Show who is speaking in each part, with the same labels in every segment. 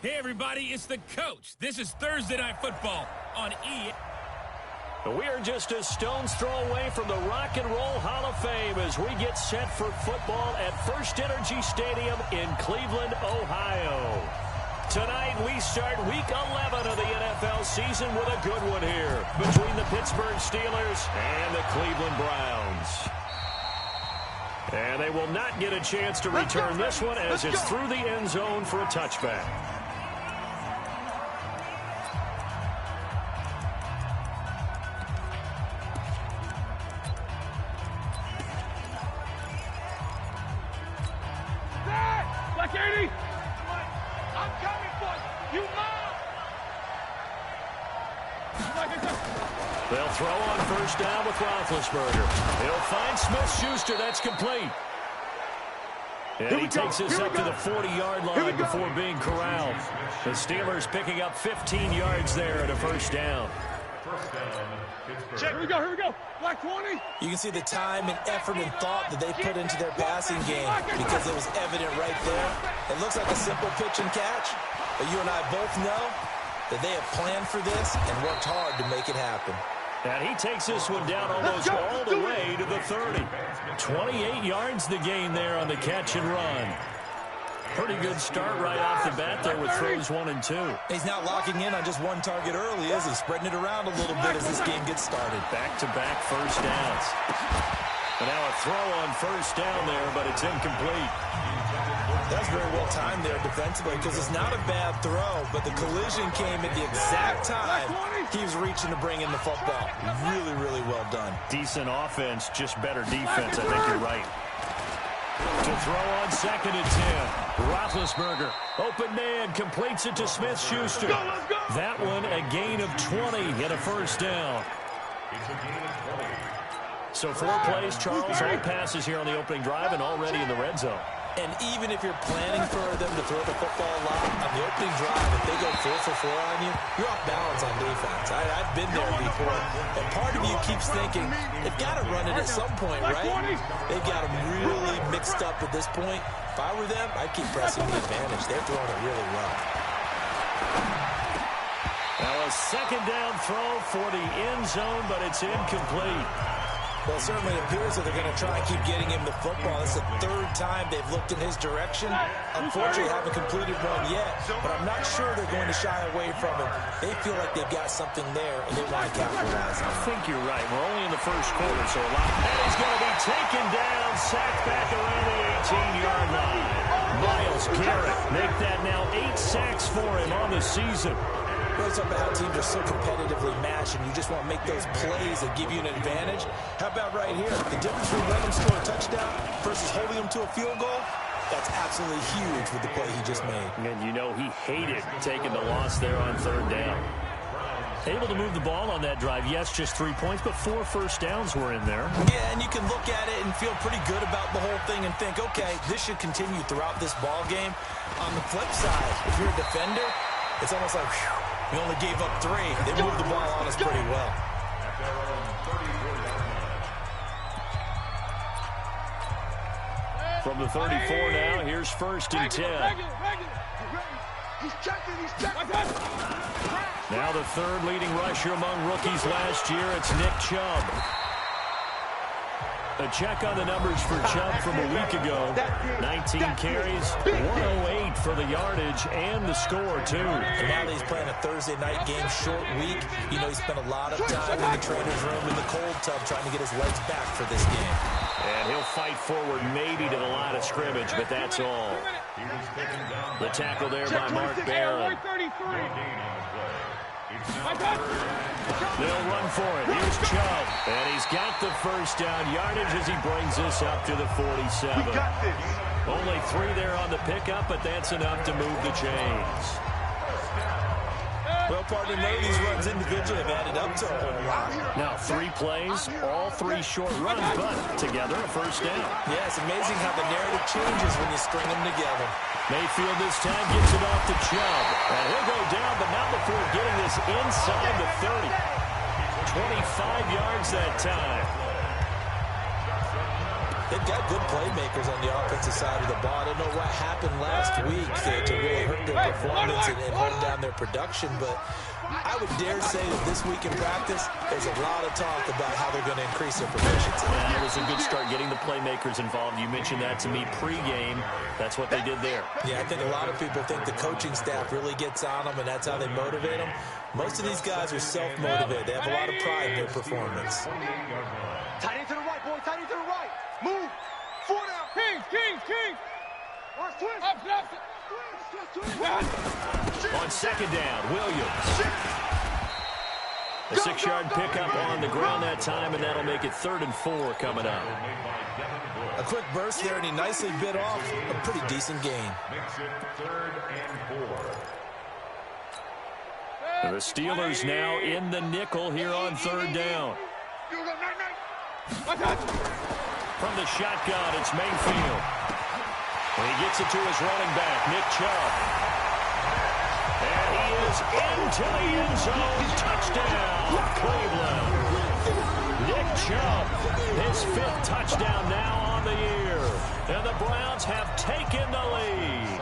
Speaker 1: Hey, everybody, it's the coach. This is Thursday Night Football on EA.
Speaker 2: We are just a stone's throw away from the Rock and Roll Hall of Fame as we get set for football at First Energy Stadium in Cleveland, Ohio. Tonight, we start Week 11 of the NFL season with a good one here between the Pittsburgh Steelers and the Cleveland Browns. And they will not get a chance to return this one as it's through the end zone for a touchback. They'll throw on first down with Roethlisberger. He'll find Smith-Schuster. That's complete. And he takes us up to the 40-yard line before being corralled. The Steelers picking up 15 yards there at a first down.
Speaker 3: Here we go. Black 20.
Speaker 4: You can see the time and effort and thought that they put into their passing game because it was evident right there. It looks like a simple pitch and catch, but you and I both know that they have planned for this and worked hard to make it happen.
Speaker 2: And he takes this one down almost all the way to the 30. 28 yards the gain there on the catch and run. Pretty good start right off the bat there with throws 1 and 2.
Speaker 4: He's not locking in on just one target early, is he? Spreading it around a little bit as this game gets started.
Speaker 2: Back-to-back first downs. And now a throw on first down there, but it's incomplete.
Speaker 4: That's very well timed there defensively because it's not a bad throw, but the collision came at the exact time he was reaching to bring in the football. Really, really well done.
Speaker 2: Decent offense, just better defense. I think you're right. To throw on 2nd and 10. Roethlisberger, open man, completes it to Smith-Schuster. That one a gain of 20 and a first down. So 4 plays, Charles, all passes here on the opening drive and already in the red zone.
Speaker 4: And even if you're planning for them to throw the football a lot, on the opening drive, if they go 4 for 4 on you, you're off balance on defense. I've been there before. And part of you keeps thinking, they've got to run it at some point, right? They've got them really mixed up at this point. If I were them, I'd keep pressing the advantage. They're throwing it really well.
Speaker 2: Now a 2nd down throw for the end zone, but it's incomplete.
Speaker 4: Well, it certainly appears that they're going to try and keep getting him the football. It's the 3rd time they've looked in his direction. Unfortunately, haven't completed one yet, but I'm not sure they're going to shy away from it. They feel like they've got something there, and they want to capitalize on it.
Speaker 2: I think you're right. We're only in the first quarter, so a lot. And he's going to be taken down, sacked back around the 18-yard line. Myles Garrett make that now 8 sacks for him on the season.
Speaker 4: Really talking about how teams are so competitively matched and you just want to make those plays that give you an advantage. How about right here? The difference between letting them score a touchdown versus holding them to a field goal, that's absolutely huge with the play he just made.
Speaker 2: And you know he hated taking the loss there on 3rd down. Able to move the ball on that drive. Yes, just 3 points, but 4 first downs were in there.
Speaker 4: Yeah, and you can look at it and feel pretty good about the whole thing and think, okay, this should continue throughout this ball game. On the flip side, if you're a defender, it's almost like, whew, we only gave up 3. They moved the ball on us pretty well.
Speaker 2: From the 34 now, here's 1st and 10. Now the 3rd leading rusher among rookies last year, it's Nick Chubb. A check on the numbers for Chubb from a week ago. 19 carries, 108 for the yardage, and the score, too.
Speaker 4: And now that he's playing a Thursday night game, short week, you know he spent a lot of time in the trainer's room in the cold tub trying to get his legs back for this game.
Speaker 2: And he'll fight forward maybe to the line of scrimmage, but that's all. The tackle there by Mark Barron. They'll run for it. Here's Chubb. And he's got the first down yardage as he brings this up to the 47. Only 3 there on the pickup, but that's enough to move the chains.
Speaker 4: Well, partner, none of these runs individually have added up to a whole lot.
Speaker 2: Now, 3 plays, all 3 short runs, but together a first down.
Speaker 4: Yeah, it's amazing how the narrative changes when you string them together.
Speaker 2: Mayfield this time gets it off to Chubb. And he'll go down, but not before getting this inside the 30. 25 yards that time.
Speaker 4: They've got good playmakers on the offensive side of the ball. I don't know what happened last week to really hurt their performance and hold down their production, but I would dare say that this week in practice, there's a lot of talk about how they're going to increase their proficiency.
Speaker 2: Yeah, it was a good start getting the playmakers involved. You mentioned that to me pregame. That's what they did there.
Speaker 4: Yeah, I think a lot of people think the coaching staff really gets on them, and that's how they motivate them. Most of these guys are self-motivated. They have a lot of pride in their performance.
Speaker 3: Tight end to the right, boy. Tight end to the right. Move. 4 down. King. Watch twist. Up, left.
Speaker 2: On second down, Williams. A 6-yard pickup on the ground that time, and that'll make it 3rd and 4 coming up.
Speaker 4: A quick burst there, and he nicely bit off a pretty decent gain.
Speaker 2: The Steelers now in the nickel here on 3rd down. From the shotgun, it's Mayfield. And he gets it to his running back, Nick Chubb. And he is into the end zone. Touchdown, Cleveland. Nick Chubb, his 5th touchdown now on the year. And the Browns have taken the lead.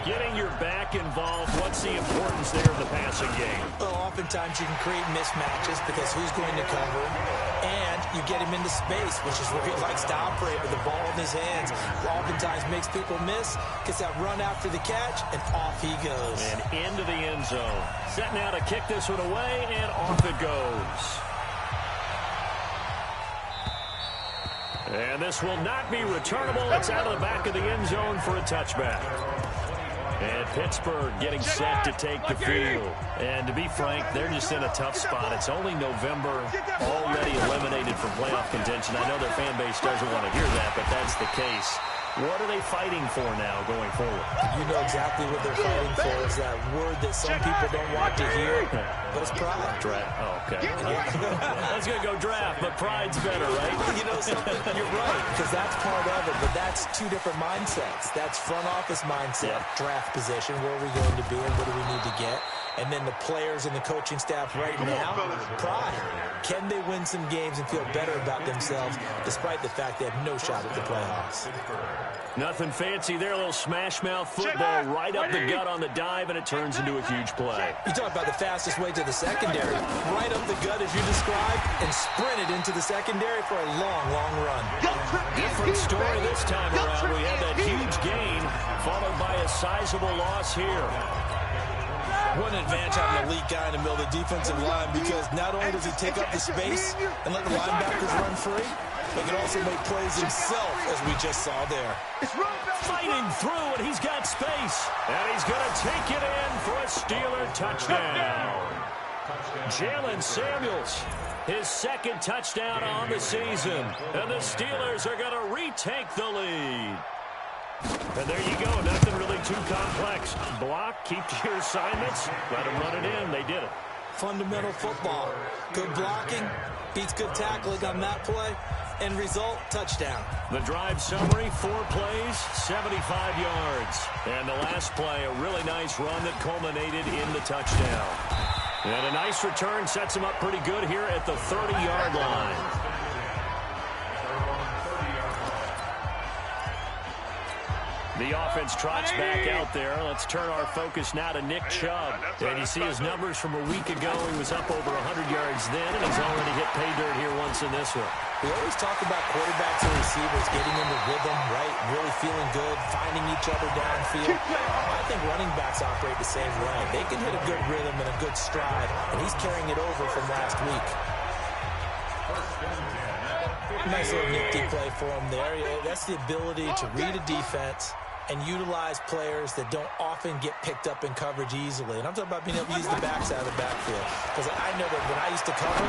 Speaker 2: Getting your back involved, what's the importance there of the passing game?
Speaker 4: Well, oftentimes you can create mismatches because who's going to cover, and you get him into space, which is where he likes to operate with the ball in his hands. Oftentimes makes people miss, gets that run after the catch, and off he goes.
Speaker 2: And into the end zone. Set now to kick this one away, and off it goes. And this will not be returnable. It's out of the back of the end zone for a touchback. And Pittsburgh getting set to take the field. And to be frank, they're just in a tough spot. It's only November, already eliminated from playoff contention. I know their fan base doesn't want to hear that, but that's the case. What are they fighting for now going forward?
Speaker 4: You know exactly what they're fighting for. Is that word that some people don't want to hear, but it's pride.
Speaker 2: Draft. Oh, okay. I was going to go draft, but pride's better, right?
Speaker 4: You know something? You're right, because that's part of it, but that's 2 different mindsets. That's front office mindset, draft position, where are we going to be and what do we need to get? And then the players and the coaching staff right now, pride. Can they win some games and feel better about themselves despite the fact they have no shot at the playoffs?
Speaker 2: Nothing fancy there. A little smash mouth football right up the gut on the dive, and it turns into a huge play.
Speaker 4: You talk about the fastest way to the secondary. Right up the gut as you described and sprinted into the secondary for a long, long run.
Speaker 2: Different story this time around. We had that huge gain followed by a sizable loss here.
Speaker 4: What an advantage having an elite guy in the middle of the defensive line, because not only does he take up the space and let the linebackers run free, but he can also make plays himself, as we just saw there.
Speaker 2: Fighting through, and he's got space. And he's going to take it in for a Steeler touchdown. Jalen Samuels, his 2nd touchdown on the season. And the Steelers are going to retake the lead. And there you go. Nothing really too complex. Block, keep to your assignments, let them run it in. They did it.
Speaker 4: Fundamental football. Good blocking, beats good tackling on that play. End result, touchdown.
Speaker 2: The drive summary, 4 plays, 75 yards. And the last play, a really nice run that culminated in the touchdown. And a nice return sets him up pretty good here at the 30-yard line. The offense trots back out there. Let's turn our focus now to Nick Chubb. And you see his numbers from a week ago. He was up over 100 yards then, and he's already hit pay dirt here once in this one.
Speaker 4: We always talk about quarterbacks and receivers getting into rhythm, right? Really feeling good, finding each other downfield. I think running backs operate the same way. They can hit a good rhythm and a good stride, and he's carrying it over from last week. Nice little nifty play for him there. That's the ability to read a defense and utilize players that don't often get picked up in coverage easily. And I'm talking about being able to use the backs out of the backfield. Because I know that when I used to cover,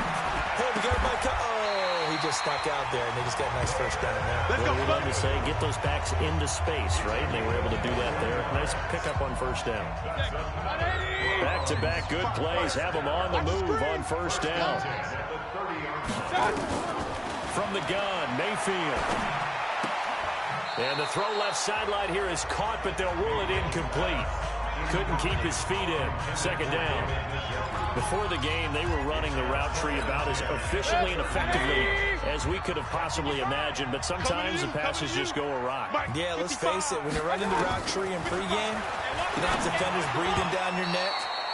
Speaker 4: hey, we got everybody he just stuck out there, and they just got a nice first down there.
Speaker 2: Well, we love to say get those backs into space, right? And they were able to do that there. Nice pickup on first down. Back-to-back good plays have them on the move on first down. From the gun, Mayfield. And the throw left sideline here is caught, but they'll rule it incomplete. Couldn't keep his feet in. Second down. Before the game, they were running the route tree about as efficiently and effectively as we could have possibly imagined, but sometimes the passes just go awry.
Speaker 4: Yeah, let's face it, when you're running the route tree in pregame, you don't have defenders breathing down your neck.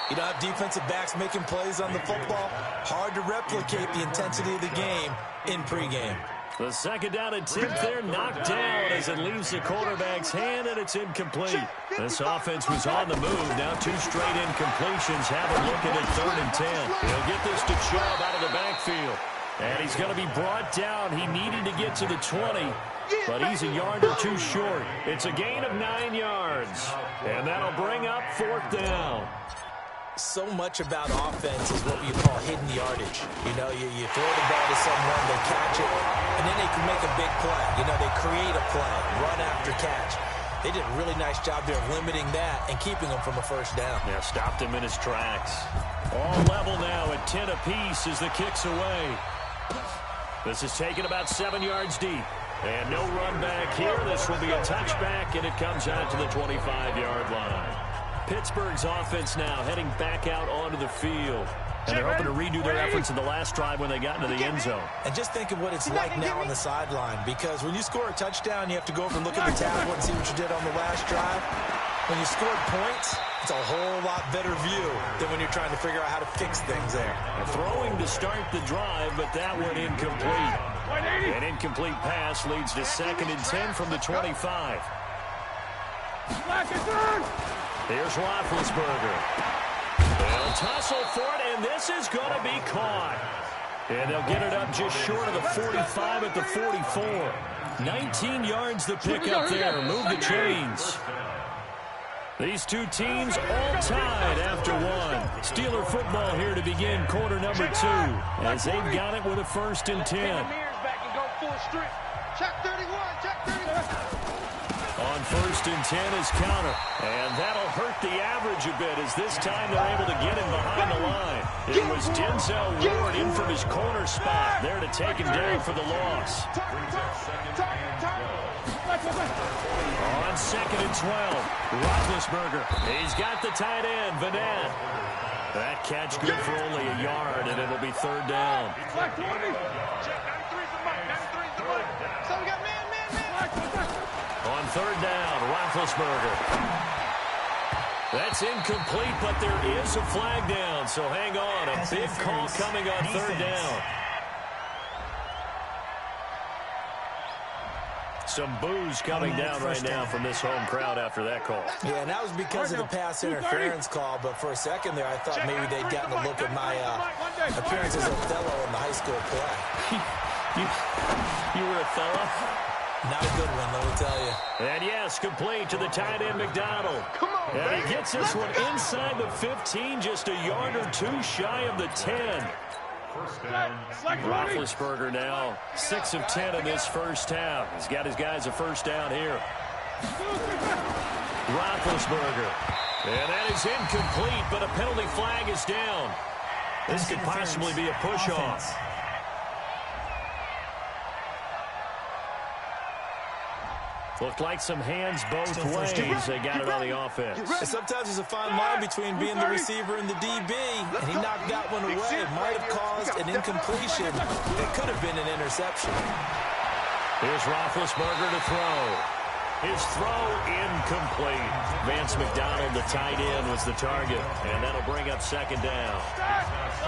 Speaker 4: You don't have defensive backs making plays on the football. Hard to replicate the intensity of the game in pregame.
Speaker 2: The second down attempt there knocked down as it leaves the quarterback's hand, and it's incomplete. This offense was on the move. Now 2 straight incompletions have him looking at 3rd and 10. He'll get this to Chubb out of the backfield. And he's going to be brought down. He needed to get to the 20, but he's a yard or 2 short. It's a gain of 9 yards, and that'll bring up 4th down.
Speaker 4: So much about offense is what you call hidden yardage. You know, you throw the ball to someone, they catch it, and then they can make a big play. You know, they create a play, run after catch. They did a really nice job there of limiting that and keeping them from a first down.
Speaker 2: Yeah, stopped him in his tracks. All level now at 10 apiece as the kick's away. This is taken about 7 yards deep. And no run back here. This will be a touchback, and it comes out to the 25-yard line. Pittsburgh's offense now heading back out onto the field. And they're hoping to redo their efforts in the last drive when they got into the end zone.
Speaker 4: And just think of what it's like now on the sideline, because when you score a touchdown, you have to go over and look at the tablet and see what you did on the last drive. When you scored points, it's a whole lot better view than when you're trying to figure out how to fix things there.
Speaker 2: Throwing to start the drive, but that one incomplete. An incomplete pass leads to 2nd and 10 from the 25. Here's Roethlisberger. They'll tussle for it, and this is going to be caught. And they'll get it up just short of the 45 at the 44. 19 yards the pick up there. Move the chains. These two teams all tied after one. Steeler football here to begin quarter number 2 as they've got it with a 1st and 10.
Speaker 3: Check 31, check 31.
Speaker 2: On 1st and 10 is counter. And that'll hurt the average a bit as this time they're able to get him behind the line. It was Denzel Ward in from his corner spot there to take him down for the loss. On 2nd and 12, Roethlisberger. He's got the tight end, Vanette. That catch good for only a yard, and it'll be 3rd down. On 3rd down, Roethlisberger. That's incomplete, but there is a flag down, so hang on. A big call coming on 3rd down. Some boos coming down right now from this home crowd after that call.
Speaker 4: Yeah, and that was because of the pass interference call, but for a second there I thought maybe they'd gotten a look at my appearance as Othello in the high school play.
Speaker 2: You were Othello?
Speaker 4: Not a good one, let me tell you.
Speaker 2: And yes, complete to the tight end, McDonald. And he gets this one inside the 15, just a yard or 2 shy of the 10. Roethlisberger now 6 of 10 in this first half. He's got his guys a 1st down here. Roethlisberger. And that is incomplete, but a penalty flag is down. This could possibly be a push-off. Looked like some hands both ways. They got it on the offense.
Speaker 4: And sometimes there's a fine line between being the receiver and the DB, and he knocked that one away. It might have caused an incompletion. It could have been an interception.
Speaker 2: Here's Roethlisberger to throw. His throw incomplete. Vance McDonald, the tight end, was the target, and that'll bring up 2nd down.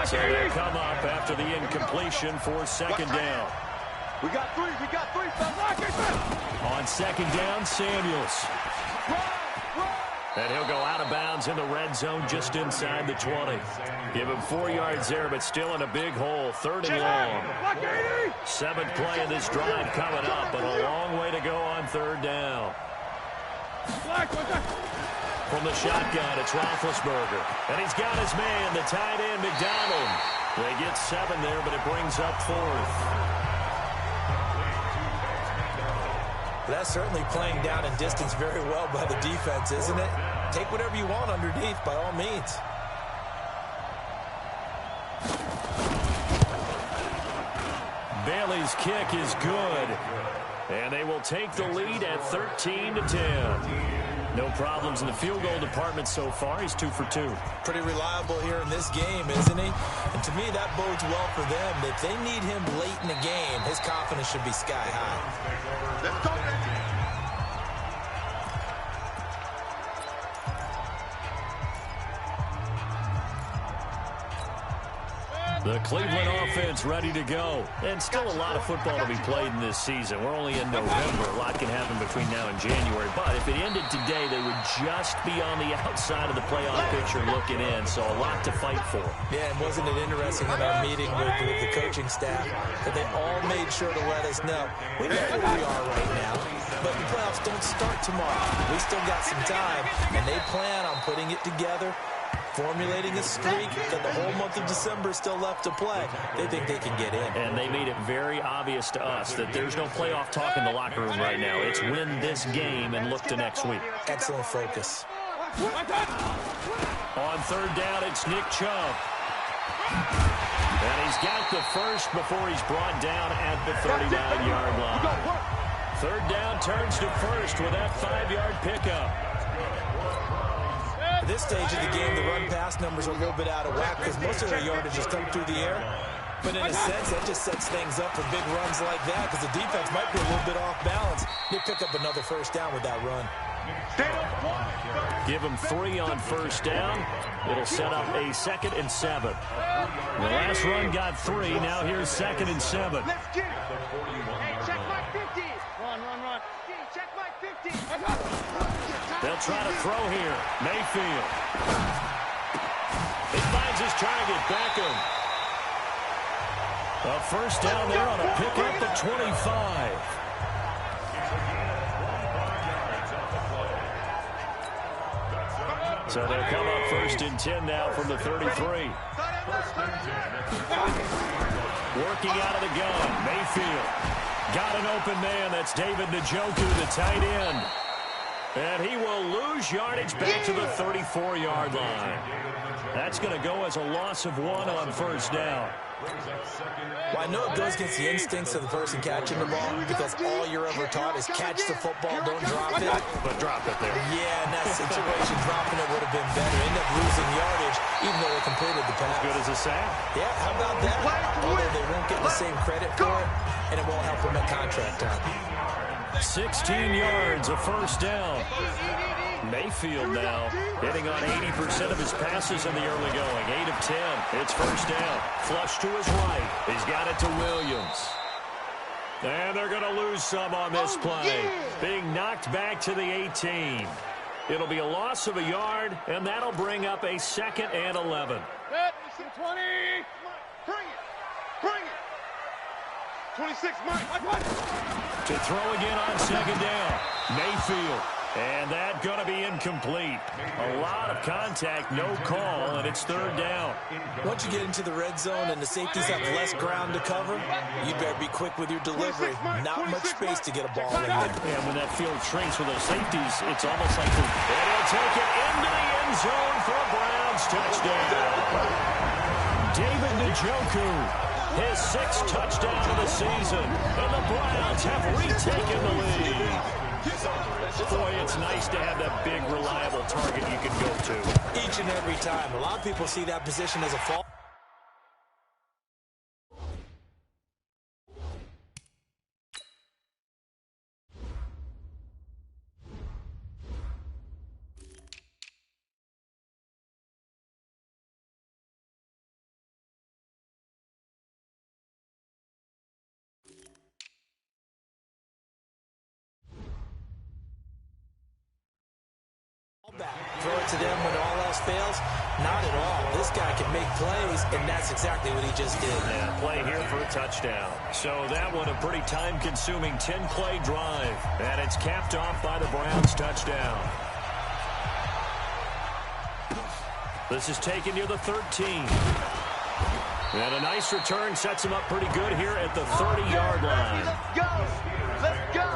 Speaker 2: So they'll come up after the incompletion for 2nd down.
Speaker 3: We got 3,
Speaker 2: On 2nd down, Samuels. And he'll go out of bounds in the red zone just inside the 20. Give him 4 yards there, but still in a big hole. 3rd and long. 7th play of this drive coming up, but a long way to go on 3rd down. From the shotgun, it's Roethlisberger. And he's got his man, the tight end, McDonald. They get 7 there, but it brings up 4th.
Speaker 4: That's certainly playing down in distance very well by the defense, isn't it? Take whatever you want underneath, by all means.
Speaker 2: Bailey's kick is good. And they will take the lead at 13-10. No problems in the field goal department so far. He's 2 for 2.
Speaker 4: Pretty reliable here in this game, isn't he? And to me, that bodes well for them. If they need him late in the game, his confidence should be sky high.
Speaker 3: Let's go, man.
Speaker 2: The Cleveland offense ready to go. And still a lot of football to be played in this season. We're only in November. A lot can happen between now and January. But if it ended today, they would just be on the outside of the playoff picture looking in. So a lot to fight for.
Speaker 4: Yeah, and wasn't it interesting in our meeting with the coaching staff that they all made sure to let us know, we know where we are right now, but the playoffs don't start tomorrow. We still got some time, and they plan on putting it together, formulating a streak that the whole month of December is still left to play. They think they can get in.
Speaker 2: And they made it very obvious to us that there's no playoff talk in the locker room right now. It's win this game and look to next week.
Speaker 4: Excellent focus.
Speaker 2: On third down, it's Nick Chubb. And he's got the first before he's brought down at the 39-yard line. Third down turns to first with that 5-yard pickup.
Speaker 4: At this stage of the game, the run-pass numbers are a little bit out of whack because most of their yardage has come through the air. But in a sense, that just sets things up for big runs like that because the defense might be a little bit off balance. They pick up another first down with that run.
Speaker 2: Give them 3 on first down. It'll set up a 2nd and 7. The last run got 3. Now here's 2nd and 7.
Speaker 3: Let's get it. Hey, check my 50. Run. Check my 50.
Speaker 2: They'll try to throw here. Mayfield. He finds his target, Beckham. A first down there on a pickup at 25. So they'll come up 1st and 10 now from the 33. Working out of the gun, Mayfield. Got an open man. That's David Njoku, the tight end. And he will lose yardage back to the 34-yard line. That's going to go as a loss of 1 on first down.
Speaker 4: Well, I know it goes against the instincts of the person catching the ball because all you're ever taught is catch the football, don't drop it.
Speaker 2: But drop it there.
Speaker 4: Yeah, in that situation, dropping it would have been better. End up losing yardage, even though they completed the pass.
Speaker 2: As good as a sack.
Speaker 4: Yeah, how about that? Although they won't get the same credit for it, and it won't help them at contract time.
Speaker 2: 16 yards, a first down. Mayfield now hitting on 80% of his passes in the early going. 8 of 10. It's first down. Flush to his right. He's got it to Williams. And they're going to lose some on this play. Being knocked back to the 18. It'll be a loss of a yard, and that'll bring up a 2nd and 11.
Speaker 3: 20. Bring it. 26, Mike.
Speaker 2: To throw again on 2nd down. Mayfield. And that's going to be incomplete. A lot of contact, no call, and it's 3rd down.
Speaker 4: Once you get into the red zone and the safeties have less ground to cover, you better be quick with your delivery. Not much space to get a ball in there.
Speaker 2: And when that field shrinks with those safeties, it's almost like and he'll take it into the end zone for a Browns touchdown. David Njoku, his 6th touchdown of the season, and the Browns have retaken the lead. Boy, it's nice to have that big, reliable target you can go to.
Speaker 4: Each and every time. A lot of people see that position as a fault. Throw it to them when all else fails? Not at all. This guy can make plays, and that's exactly what he just did.
Speaker 2: Yeah, play here for a touchdown. So that one a pretty time-consuming 10-play drive, and it's capped off by the Browns touchdown. This is taken near the 13. And a nice return sets him up pretty good here at the 30-yard line.
Speaker 3: Let's go.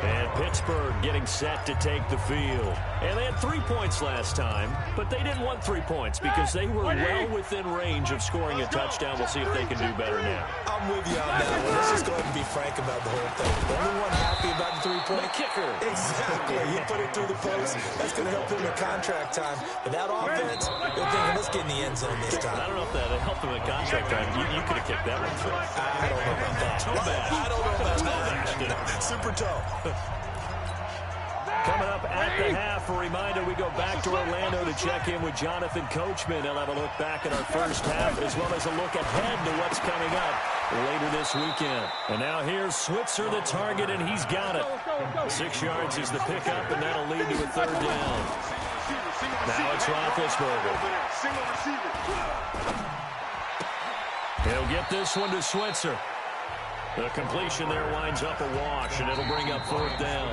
Speaker 2: And Pittsburgh getting set to take the field. And they had 3 points last time, but they didn't want 3 points because they were well within range of scoring a touchdown. We'll see if they can do better now.
Speaker 4: I'm with you on that one. Let's just go ahead and be frank about the whole thing. The only one happy about the three-point
Speaker 2: kicker.
Speaker 4: Exactly. He put it through the post. That's going to help him in contract time. But that offense, they're thinking, let's get in the end zone this time.
Speaker 2: I don't know if that helped him in contract time. You could have kicked that one through.
Speaker 4: I don't know about that. I don't know about that. Super tough.
Speaker 2: Coming up at the half, a reminder, we go back to Orlando to check in with Jonathan Coachman. He'll have a look back at our first half, as well as a look ahead to what's coming up later this weekend. And now here's Switzer, the target, and he's got it. 6 yards is the pickup, and that'll lead to a third down. Now it's Roethlisberger. He'll get this one to Switzer. The completion there winds up a wash, and it'll bring up fourth down.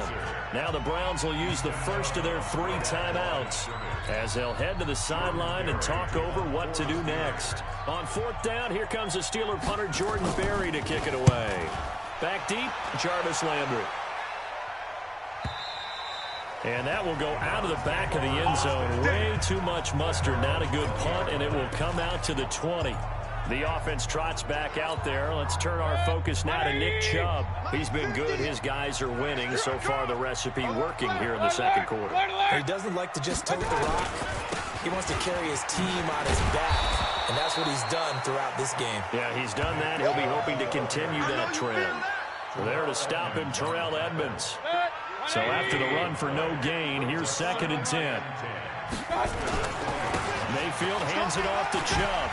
Speaker 2: Now the Browns will use the first of their 3 timeouts as they'll head to the sideline and talk over what to do next. On fourth down, here comes the Steeler punter Jordan Berry to kick it away. Back deep, Jarvis Landry. And that will go out of the back of the end zone. Way too much mustard. Not a good punt, and it will come out to the 20. The offense trots back out there. Let's turn our focus now to Nick Chubb. He's been good. His guys are winning. So far, the recipe working here in the second quarter.
Speaker 4: He doesn't like to just tote the rock. He wants to carry his team on his back, and that's what he's done throughout this game.
Speaker 2: Yeah, he's done that. He'll be hoping to continue that trend. There to stop him, Terrell Edmonds. So after the run for no gain, here's 2nd and 10. Mayfield hands it off to Chubb.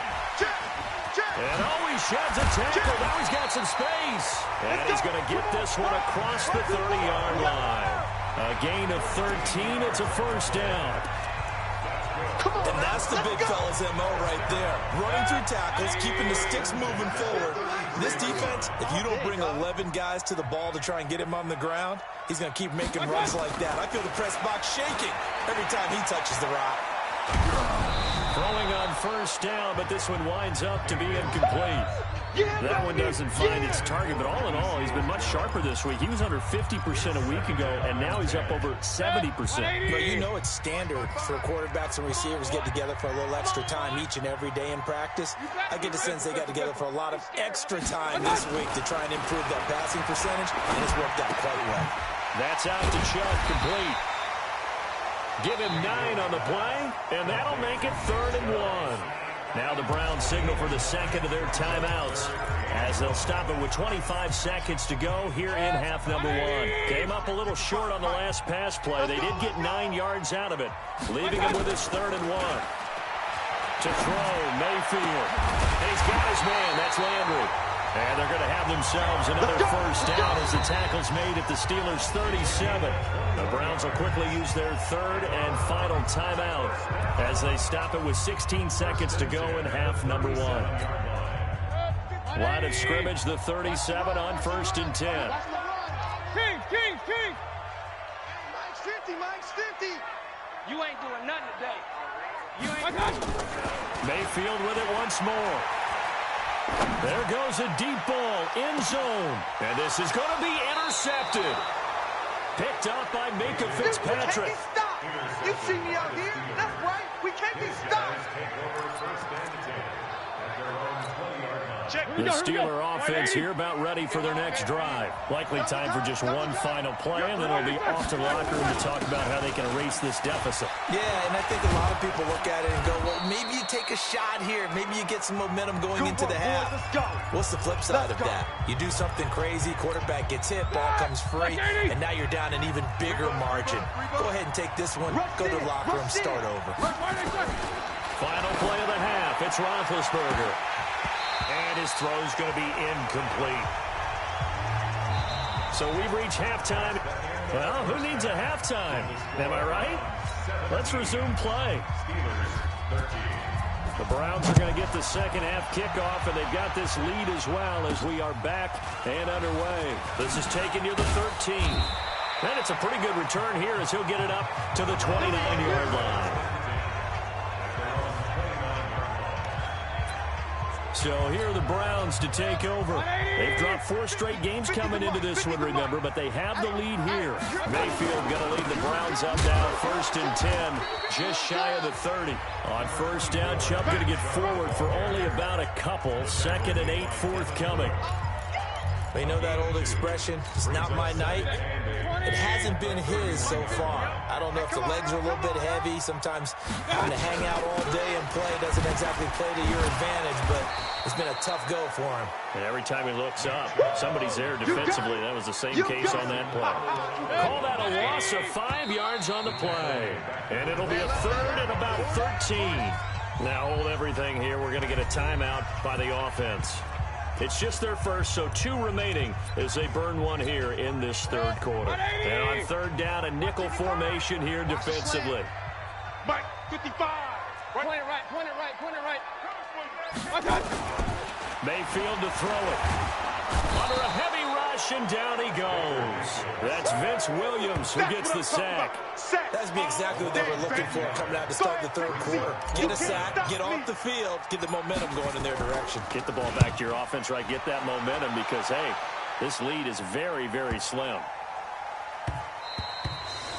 Speaker 2: And he sheds a tackle. Now he's got some space. And he's going to get this one across the 30-yard line. A gain of 13. It's a first down.
Speaker 4: And that's the big fella's MO right there. Running through tackles, keeping the sticks moving forward. This defense, if you don't bring 11 guys to the ball to try and get him on the ground, he's going to keep making runs like that. I feel the press box shaking every time he touches the rock.
Speaker 2: Throwing on first down, but this one winds up to be incomplete. That one doesn't find its target, but all in all, he's been much sharper this week. He was under 50% a week ago, and now he's up over 70%.
Speaker 4: But you know it's standard for quarterbacks and receivers get together for a little extra time each and every day in practice. I get the sense they got together for a lot of extra time this week to try and improve that passing percentage, and it's worked out quite well.
Speaker 2: That's out to Chubb, complete. Give him 9 on the play, and that'll make it 3rd and 1. Now the Browns signal for the second of their timeouts as they'll stop it with 25 seconds to go here in half number 1. Came up a little short on the last pass play. They did get 9 yards out of it, leaving him with his 3rd and 1. To throw, Mayfield. And he's got his man. That's Landry. And they're going to have themselves another first down as the tackle's made at the Steelers' 37. The Browns will quickly use their 3rd and final timeout as they stop it with 16 seconds to go in half number 1. Line of scrimmage, the 37 on 1st and 10.
Speaker 3: King. Mine's 50. You ain't doing nothing today.
Speaker 2: Mayfield with it once more. There goes a deep ball, end zone. And this is going to be intercepted. Picked up by Minka Fitzpatrick.
Speaker 3: We can't be stopped. You see me out here. That's right. We can't be stopped.
Speaker 2: The Steeler offense here about ready for their next drive. Likely time for just one final play, and then we'll be off to the locker room to talk about how they can erase this deficit.
Speaker 4: Yeah, and I think a lot of people look at it and go, well, maybe you take a shot here. Maybe you get some momentum going into the half. What's the flip side of that? You do something crazy, quarterback gets hit, ball comes free, and now you're down an even bigger margin. Go ahead and take this one, go to the locker room, start over.
Speaker 2: Final play of the half. It's Roethlisberger. And his throw's going to be incomplete. So we've reached halftime. Well, who needs a halftime? Am I right? Let's resume play. The Browns are going to get the second half kickoff, and they've got this lead as well as we are back and underway. This is taken near the 13. And it's a pretty good return here as he'll get it up to the 29-yard line. So here are the Browns to take over. They've dropped 4 straight games coming into this one, remember, but they have the lead here. Mayfield going to lead the Browns up now, 1st and 10, just shy of the 30. On 1st down, Chubb going to get forward for only about a couple. 2nd and 8 forthcoming.
Speaker 4: You know that old expression, it's not my night? It hasn't been his so far. I don't know if the legs are a little bit heavy. Sometimes having to hang out all day and play doesn't exactly play to your advantage, but it's been a tough go for him.
Speaker 2: And every time he looks up, somebody's there defensively. That was the same case on that play. Call that a loss of 5 yards on the play. And it'll be a 3rd and about 13. Now hold everything here. We're going to get a timeout by the offense. It's just their first, so 2 remaining as they burn one here in this 3rd quarter. And on 3rd down, a nickel formation here defensively.
Speaker 3: Mike, 55. Point it right, point it right, point it right.
Speaker 2: Mayfield to throw it. Under a heavy rush, and down he goes. That's Vince Williams who gets the sack.
Speaker 4: That's exactly what they were looking for coming out to start the 3rd quarter. Get a sack, get off the field, get the momentum going in their direction.
Speaker 2: Get the ball back to your offense, right? Get that momentum because, hey, this lead is very, very slim.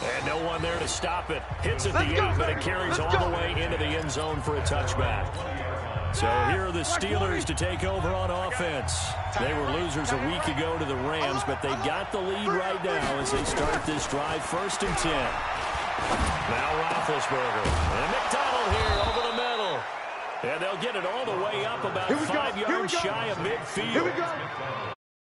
Speaker 2: And no one there to stop it. Hits at the 8, but it carries all the way into the end zone for a touchback. So here are the Steelers to take over on offense. They were losers a week ago to the Rams, but they've got the lead right now as they start this drive, 1st and 10. Now Roethlisberger. And McDonald here over the middle. And they'll get it all the way up about 5 yards shy of midfield.